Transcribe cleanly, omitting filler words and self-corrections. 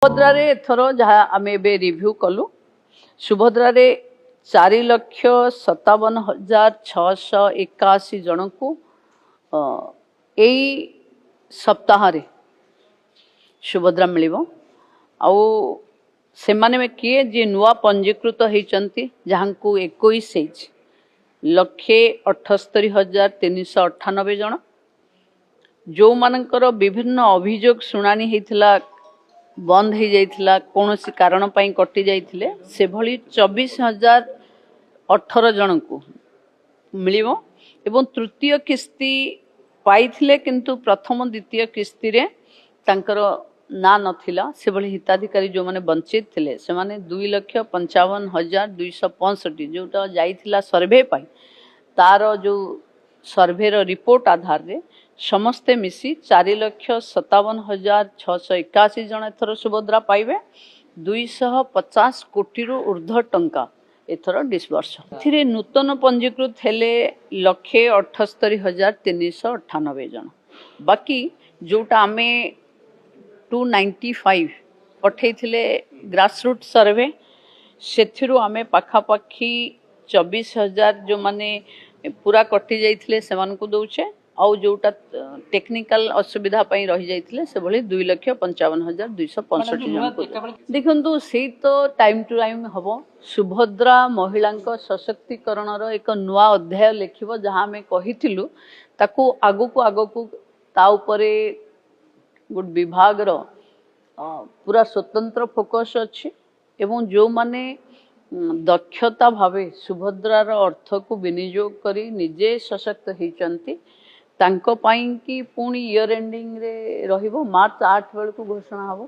सुभद्रा रे एथर जहाँ आम ए रिव्यू कलु सुभद्रा रे 4,57,681 जन को यही सप्ताह रे सुभद्रा मिल से माने में किए जे नुआ पंजीकृत होती जहाँ को 21,78,398 जन जो मानकर विभिन्न अभियोग शुणानी होता बंद हो जाइथिला कौन सी कारण पाई कटि जाइथिले से भली 24,018 जन को मिलिबो एवं तृतीय किस्ती पाइथिले किंतु प्रथम द्वितीय किस्ती रे तांकर ना नथिला से भली हिताधिकारी जो माने वंचित थिले से माने 2,55,265 जोटा जाइथिला सर्वे पाई तार जो सर्वे रो रिपोर्ट आधार रे समस्ते मिसी 4,57,681 जन एथर सुभद्रा पाइबे 250 कोटी रु ऊर्ध्व टंका एथर डिस्बर्स एथिरे नूतन पंजीकृत हेले 1,78,398 जन बाकी जोटा आमे 295 पठेइथिले ग्रासरूट सर्वे सेथिरु आमे पाखापाखी 24,000 जो माने पूरा कटि जाइथिले सेमान को दउछे आउ जोटा टेक्निकल असुविधा पई रही जाइथिले से भली 2,55,265 जन को देखंतु से तो टाइम टू टाइम हबो सुभद्रा महिलांक सशक्तिकरण रो एक नुआ अध्याय लिखिबो जहां में कहिथिलु ताकू आगु को ता उपरे गुड विभाग रो पूरा स्वतंत्र फोकस अछि एवं जो माने दक्षता भावे सुभद्रार अर्थ को विनियोग करी निजे सशक्त होइचंती तांको पाई कि पुणी इयर एंडिंग रे रहिबो मार्च 8 बेल को घोषणा हबो।